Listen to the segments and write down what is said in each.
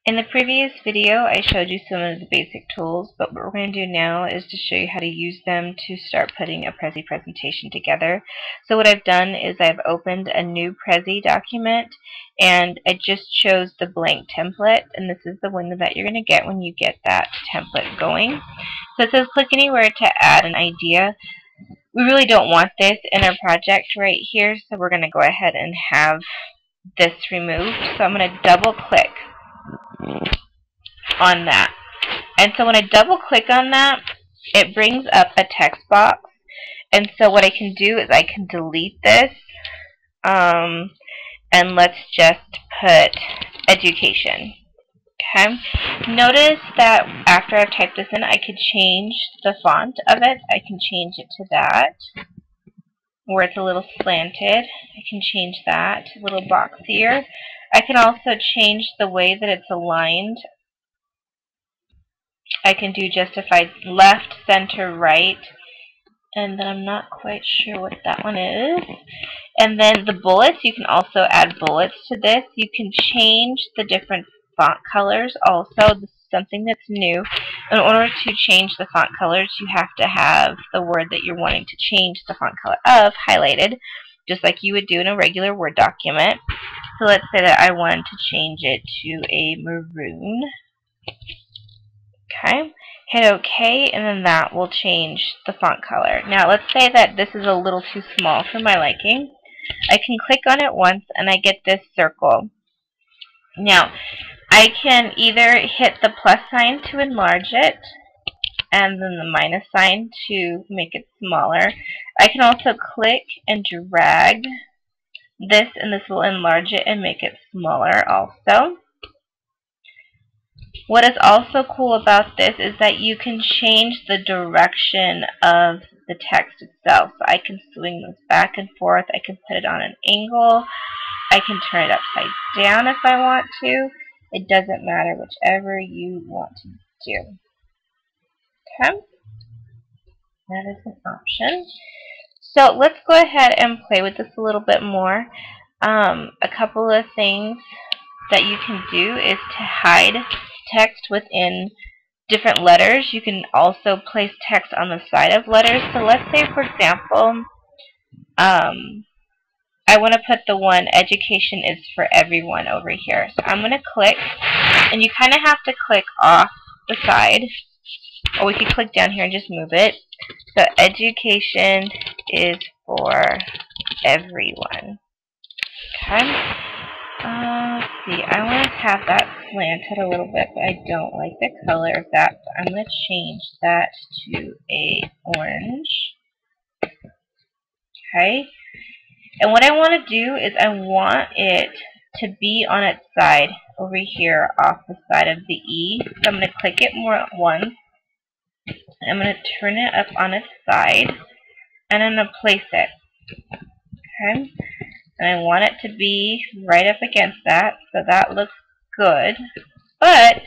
In the previous video, I showed you some of the basic tools, but what we're going to do now is to show you how to use them to start putting a Prezi presentation together. So what I've done is I've opened a new Prezi document, and I just chose the blank template, and this is the window that you're going to get when you get that template going. So it says click anywhere to add an idea. We really don't want this in our project right here, so we're going to go ahead and have this removed. So I'm going to double click on that. And so when I double click on that, it brings up a text box. And so what I can do is I can delete this, and let's just put education. Okay. Notice that after I've typed this in, I could change the font of it. I can change it to that, where it's a little slanted. I can change that little box here. I can also change the way that it's aligned. I can do justified left, center, right, and then I'm not quite sure what that one is. And then the bullets, you can also add bullets to this. You can change the different font colors also. This is something that's new. In order to change the font colors, you have to have the word that you're wanting to change the font color of highlighted, just like you would do in a regular Word document. So let's say that I wanted to change it to a maroon. Okay, hit OK, and then that will change the font color. Now let's say that this is a little too small for my liking. I can click on it once and I get this circle. Now I can either hit the plus sign to enlarge it and then the minus sign to make it smaller. I can also click and drag this, and this will enlarge it and make it smaller also. What is also cool about this is that you can change the direction of the text itself. So I can swing this back and forth. I can put it on an angle. I can turn it upside down if I want to. It doesn't matter, whichever you want to do. Okay? That is an option. So let's go ahead and play with this a little bit more. A couple of things that you can do is to hide text within different letters. You can also place text on the side of letters. So let's say, for example, I want to put the one education is for everyone over here. So I'm going to click, and you kind of have to click off the side, or we could click down here and just move it. So education is for everyone. Okay. Let's see, I want to have that slanted a little bit, but I don't like the color of that, so I'm going to change that to a orange. Okay, and what I want to do is I want it to be on its side over here off the side of the E. So I'm going to click it more once. I'm going to turn it up on its side, and I'm going to place it. Okay. And I want it to be right up against that, so that looks good. But,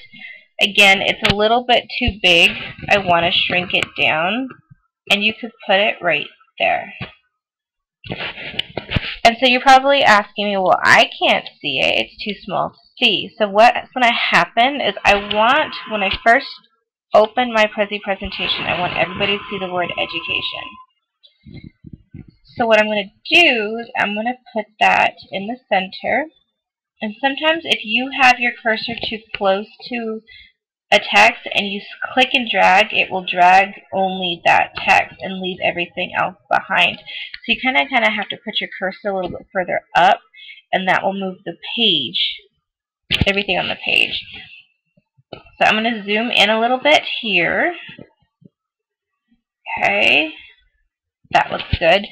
again, it's a little bit too big. I want to shrink it down, and you could put it right there. And so you're probably asking me, well, I can't see it. It's too small to see. So what's going to happen is I want, when I first open my Prezi presentation, I want everybody to see the word education. So what I'm going to do is I'm going to put that in the center. And sometimes if you have your cursor too close to a text and you click and drag, it will drag only that text and leave everything else behind. So you kind of have to put your cursor a little bit further up, and that will move the page, everything on the page. So I'm going to zoom in a little bit here. Okay. That looks good.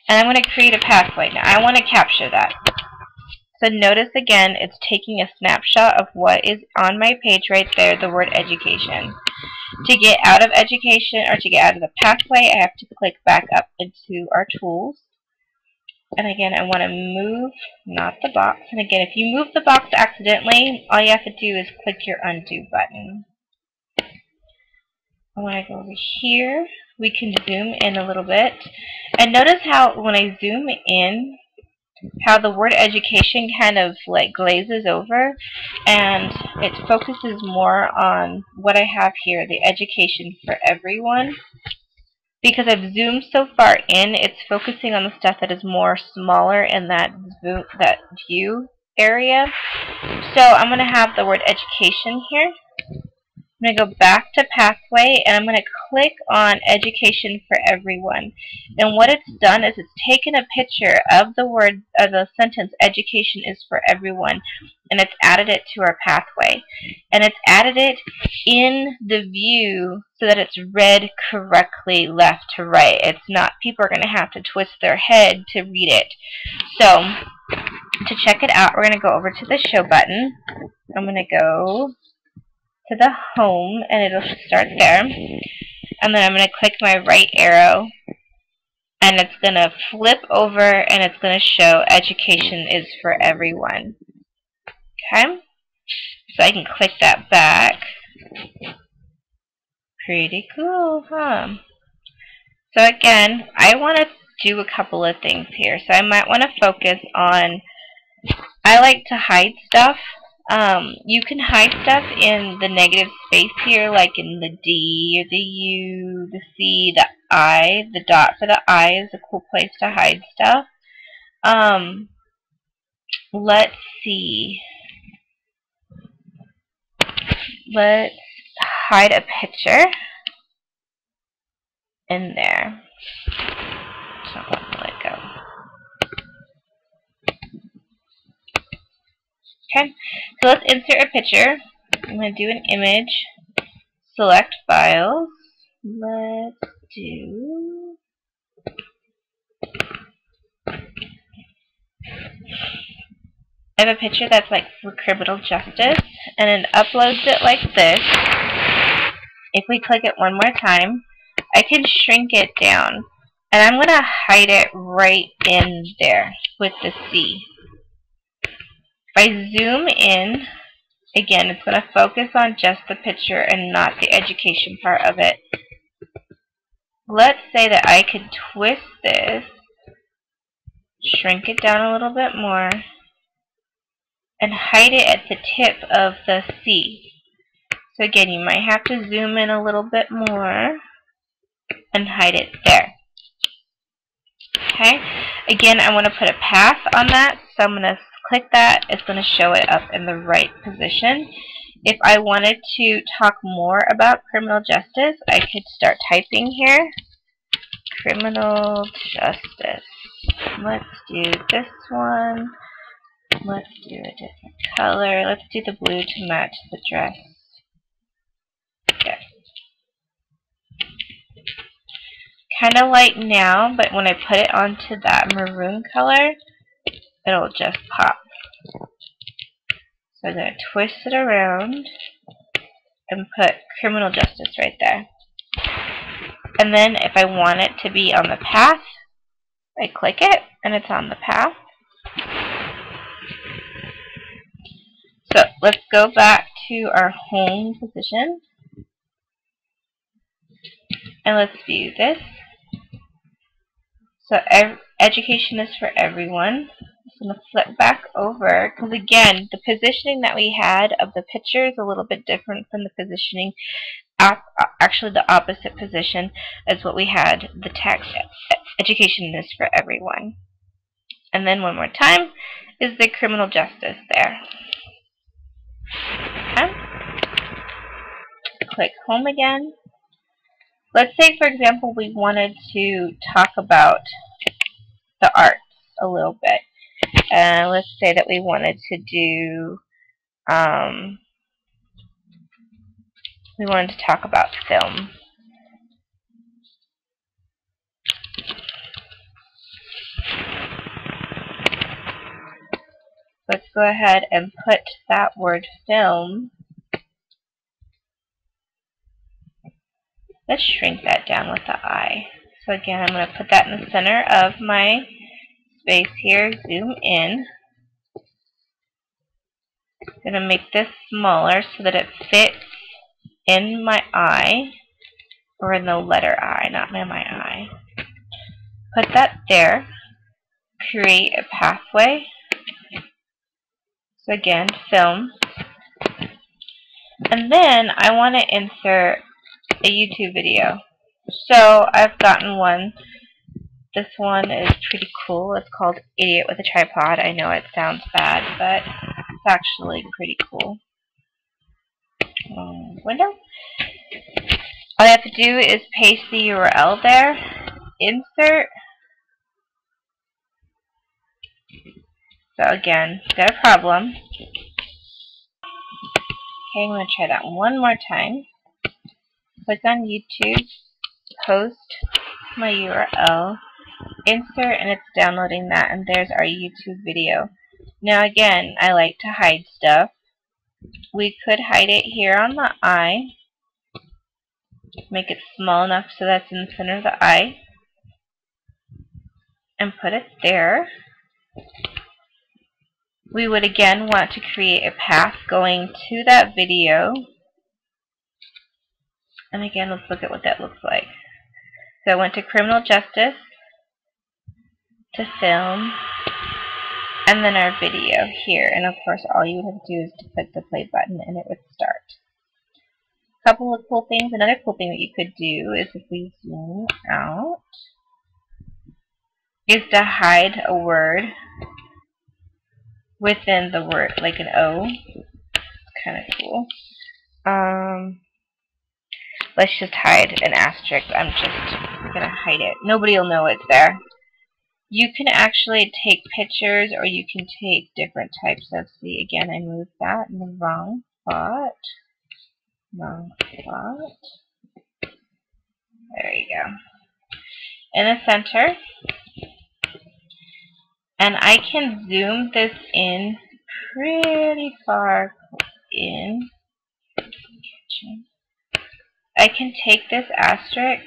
And I'm going to create a pathway. Now I want to capture that. So notice again, it's taking a snapshot of what is on my page right there, the word education. To get out of education, or to get out of the pathway, I have to click back up into our tools. And again, I want to move, not the box. And again, if you move the box accidentally, all you have to do is click your undo button. I want to go over here. We can zoom in a little bit. And notice how when I zoom in, how the word education kind of like glazes over and it focuses more on what I have here, the education for everyone. Because I've zoomed so far in, it's focusing on the stuff that is more smaller in that view area. So I'm going to have the word education here. I'm going to go back to Pathway, and I'm going to click on Education for Everyone. And what it's done is it's taken a picture of the word, of the sentence, Education is for Everyone, and it's added it to our Pathway. And it's added it in the view so that it's read correctly left to right. It's not, people are going to have to twist their head to read it. So, to check it out, we're going to go over to the Show button. I'm going to go to the home, and it'll start there. And then I'm going to click my right arrow, and it's going to flip over, and it's going to show Education is for Everyone. Okay? So I can click that back. Pretty cool, huh? So again, I want to do a couple of things here. So I might want to focus on, I like to hide stuff. You can hide stuff in the negative space here, like in the D, or the U, the C, the I. The dot for the I is a cool place to hide stuff. Let's see. Let's hide a picture in there. So I'm going to let go. Okay, so let's insert a picture. I'm going to do an image, select files. Let's do, I have a picture that's like for criminal justice, and it uploads it like this. If we click it one more time, I can shrink it down, and I'm going to hide it right in there with the C. If I zoom in, again, it's going to focus on just the picture and not the education part of it. Let's say that I could twist this, shrink it down a little bit more, and hide it at the tip of the C. So again, you might have to zoom in a little bit more and hide it there. Okay, again, I want to put a path on that, so I'm going to click that. It's going to show it up in the right position. If I wanted to talk more about criminal justice, I could start typing here. Criminal justice. Let's do this one. Let's do a different color. Let's do the blue to match the dress. Okay. Kind of light now, but when I put it onto that maroon color, it'll just pop. So I'm going to twist it around and put criminal justice right there. And then if I want it to be on the path, I click it and it's on the path. So let's go back to our home position. And let's view this. So education is for everyone. I'm going to flip back over, because again, the positioning that we had of the picture is a little bit different from the positioning, actually the opposite position as what we had the text. Education is for everyone. And then one more time is the criminal justice there. Okay. Click home again. Let's say, for example, we wanted to talk about the arts a little bit. Let's say that we wanted to do, we wanted to talk about film. Let's go ahead and put that word film. Let's shrink that down with the I. So again, I'm going to put that in the center of my space here, zoom in. I'm going to make this smaller so that it fits in my I, or in the letter I, not in my eye. Put that there. create a pathway. So again, film. And then I want to insert a YouTube video. So I've gotten one. This one is pretty cool. It's called Idiot with a Tripod. I know it sounds bad, but it's actually pretty cool. Window. All I have to do is paste the URL there, insert. So again, got a problem. Okay, I'm going to try that one more time. Click on YouTube, post my URL, insert, and it's downloading that, and there's our YouTube video. Now again, I like to hide stuff. We could hide it here on the eye. Make it small enough so that's in the center of the eye. And put it there. We would again want to create a path going to that video. And again, let's look at what that looks like. So I went to Criminal Justice, to Film, and then our video here. And of course, all you would have to do is to click the play button and it would start. A couple of cool things. Another cool thing that you could do is if we zoom out, is to hide a word within the word, like an O. It's kind of cool. Let's just hide an asterisk. I'm just going to hide it. Nobody will know it's there. You can actually take pictures, or you can take different types of, see, again, I moved that in the wrong spot. Wrong spot. There you go. In the center. And I can zoom this in pretty far in. I can take this asterisk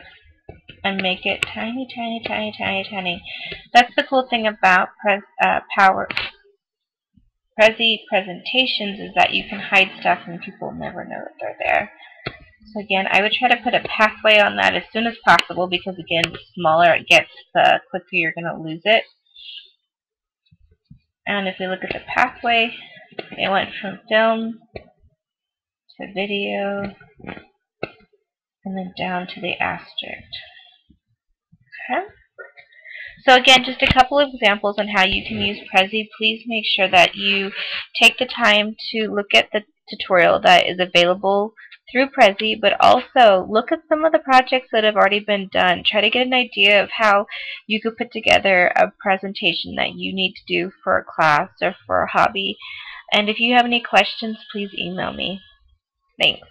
and make it tiny, tiny, tiny, tiny, tiny. That's the cool thing about Prezi presentations, is that you can hide stuff and people never know that they're there. So again, I would try to put a pathway on that as soon as possible, because again, the smaller it gets, the quicker you're going to lose it. And if we look at the pathway, it went from film to video, and then down to the asterisk. Okay. So again, just a couple of examples on how you can use Prezi. Please make sure that you take the time to look at the tutorial that is available through Prezi, but also look at some of the projects that have already been done. Try to get an idea of how you could put together a presentation that you need to do for a class or for a hobby. And if you have any questions, please email me. Thanks.